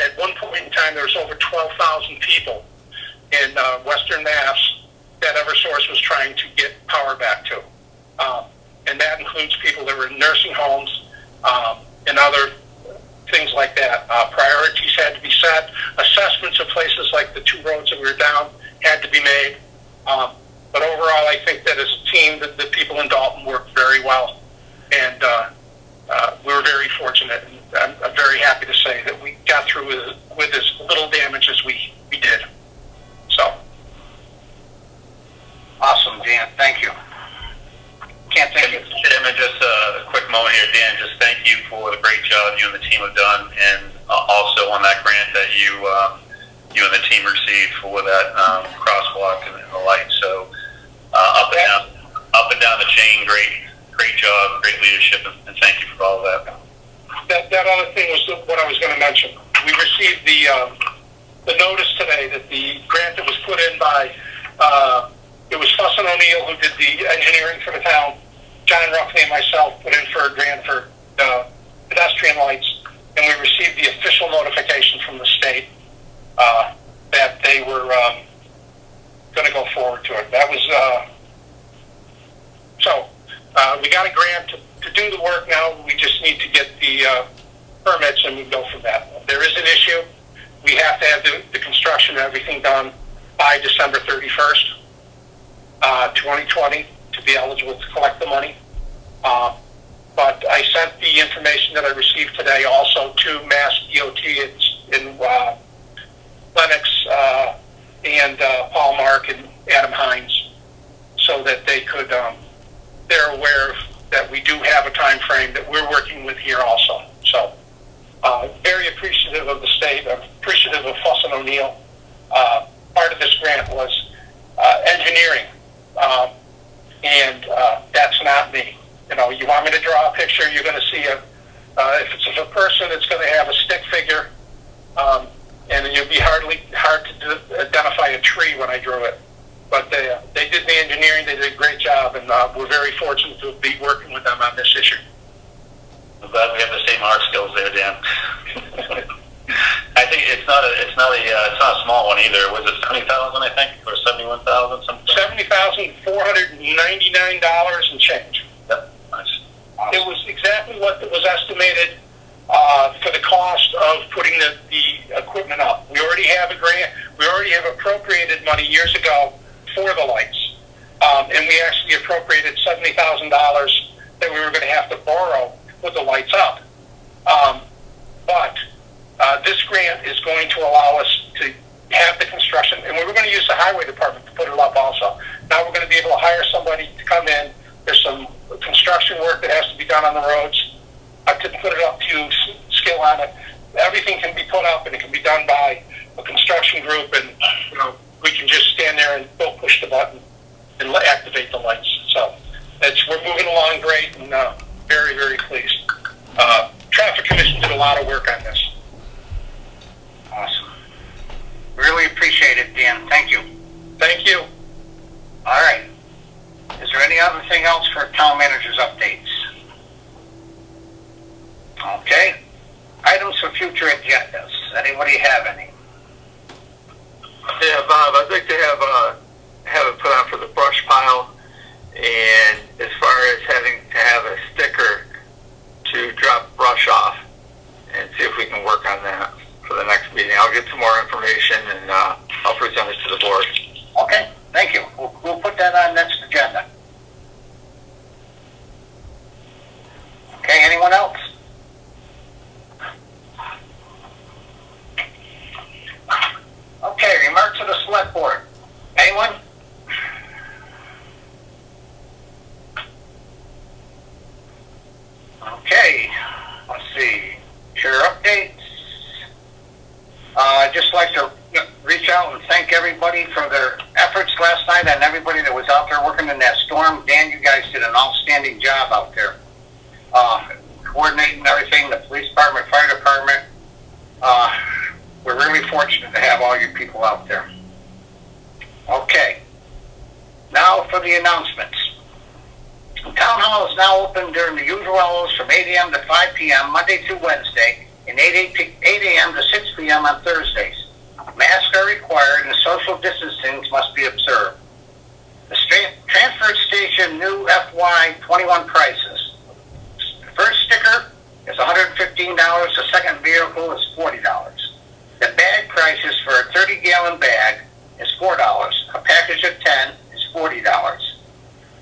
at one point in time, there was over 12,000 people in Western Mass that Eversource was trying to get power back to. And that includes people that were in nursing homes and other things like that. Priorities had to be set. Assessments of places like the 2 roads that we were down had to be made. But overall, I think that as a team, the people in Dalton worked very well. And we were very fortunate. And I'm very happy to say that we got through with as little damage as we did. So. Awesome, Dan. Thank you. Can't thank you. Chairman, just a quick moment here. Dan, just thank you for the great job you and the team have done, and also on that grant that you and the team received for that crosswalk and the light. So up and down the chain, great job, great leadership, and thank you for all of that. That other thing was what I was going to mention. We received the notice today that the grant that was put in by it was Fuss and O'Neill who did the engineering for the town. John Ruffney and myself put in for a grant for pedestrian lights, and we received the official notification from the state that they were going to go forward to it. That was so we got a grant to do the work now. We just need to get the permits, and we go from that. If there is an issue, we have to have the construction and everything done by December 31st, 2020, to be eligible to collect the money. But I sent the information that I received today also to Mass DOT in Lennox and Paul Mark and Adam Hines, so that they could, they're aware that we do have a time frame that we're working with here also. So very appreciative of the state, appreciative of Fuss and O'Neill. Part of this grant was engineering, and that's not me. You want me to draw a picture, you're going to see if it's a person, it's going to have a stick figure, and it'll be hard to identify a tree when I drew it. But they did the engineering, they did a great job, and we're very fortunate to be working with them on this issue. I'm glad we have the same art skills there, Dan. I think it's not a small one either. Was it 70,000? I think, or 71,000? Something. $70,499 and change. Yep. Nice. Awesome. It was exactly what was estimated for the cost of putting the equipment up. We already have a grant. We already have appropriated money years ago for the lights. And we actually appropriated $70,000 that we were going to have to borrow to put the lights up. But this grant is going to allow us to have the construction, and we were going to use the highway department to put it up also. Now we're going to be able to hire somebody to come in. There's some construction work that has to be done on the roads to put it up to scale on it. Everything can be put up, and it can be done by a construction group, and we can just stand there and go push the button and activate the lights. So we're moving along great, and very, very pleased. Traffic Commission did a lot of work on this. Awesome. Really appreciate it, Dan. Thank you. Thank you. All right. Is there any other thing else for town manager's updates? Okay. Items for future agendas. Anybody have any? Yeah, Bob, I'd like to have it put on for the brush pile, and as far as having to have a sticker to drop brush off, and see if we can work on that for the next meeting. I'll get some more information, and I'll present it to the board. Okay, thank you. We'll put that on next agenda. Okay, anyone else? Okay, remarks to the select board. Anyone? Okay, let's see. Share updates. I'd just like to reach out and thank everybody for their efforts last night and everybody that was out there working in that storm. Dan, you guys did an outstanding job out there. Coordinating everything, the police department, fire department. We're really fortunate to have all you people out there. Okay. Now for the announcements. The town hall is now open during the usual hours from 8 a.m. to 5 p.m. Monday through Wednesday, and 8 a.m. to 6 p.m. on Thursdays. Masks are required and social distancing must be observed. The transfer station new FY21 prices. The first sticker is $115. The second vehicle is $40. The bag prices for a 30-gallon bag is $4. A package of 10 is $40.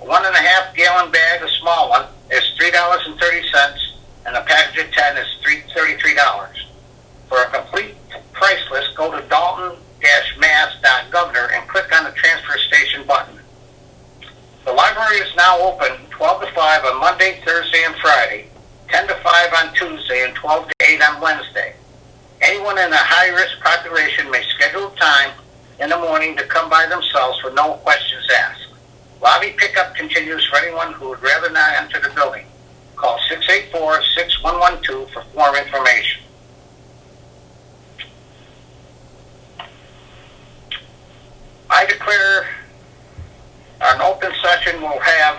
A 1.5-gallon bag, a small one, is $3.30, and a package of 10 is $33. For a complete price list, go to dalton-mass.governor and click on the transfer station button. The library is now open 12 to 5 on Monday, Thursday, and Friday, 10 to 5 on Tuesday, and 12 to 8 on Wednesday. Anyone in a high-risk population may schedule time in the morning to come by themselves with no questions asked. Lobby pickup continues for anyone who would rather not enter the building. Call 684-6112 for more information. I declare an open session will have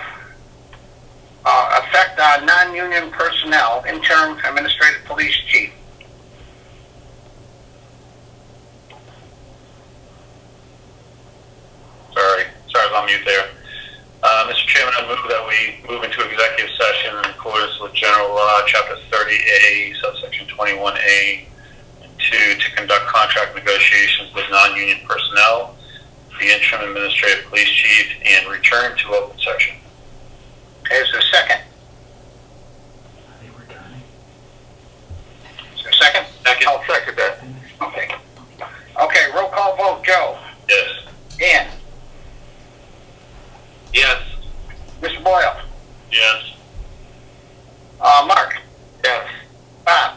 effect on non-union personnel, interim administrative police chief. Sorry, I was on mute there. Mr. Chairman, I move that we move into executive session in accordance with General Law, Chapter 30A, subsection 21A, and 2, to conduct contract negotiations with non-union personnel, the interim administrative police chief, and return to open session. Okay, is there a second? Is there a second? Second. I'll second that. Okay. Okay, roll call vote. Joe? Yes. Dan? Yes. Mr. Boyle? Yes. Mark? Yes. Bob?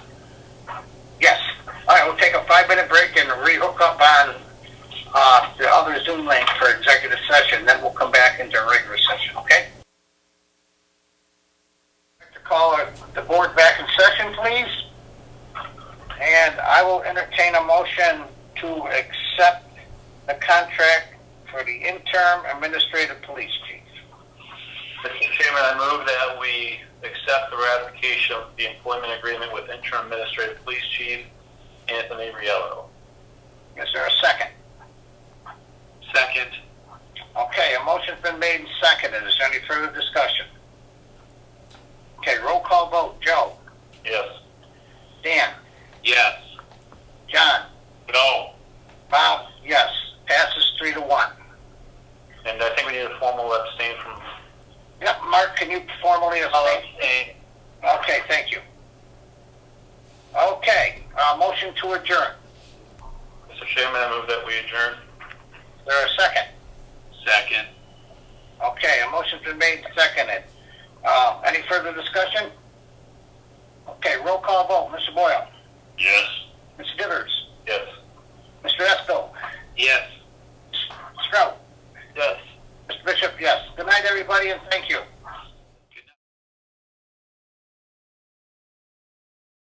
Yes. All right, we'll take a 5-minute break and re-hook up on the other Zoom link for executive session. Then we'll come back into regular session, okay? I'd like to call the board back in session, please. And I will entertain a motion to accept the contract for the interim administrative police chief. Mr. Chairman, I move that we accept the ratification of the employment agreement with interim administrative police chief Anthony Riello. Is there a second? Second. Okay, a motion's been made and seconded. Is there any further discussion? Okay, roll call vote. Joe? Yes. motion to adjourn? Mr. Chairman, I move that we adjourn. Is there a second? Second. Okay, a motion's been made and seconded. Any further discussion? Okay, roll call vote. Mr. Boyle? Yes. Mr. Divers? Yes. Mr. Esco? Yes. Strout? Yes. Mr. Bishop, yes. Good night, everybody, and thank you.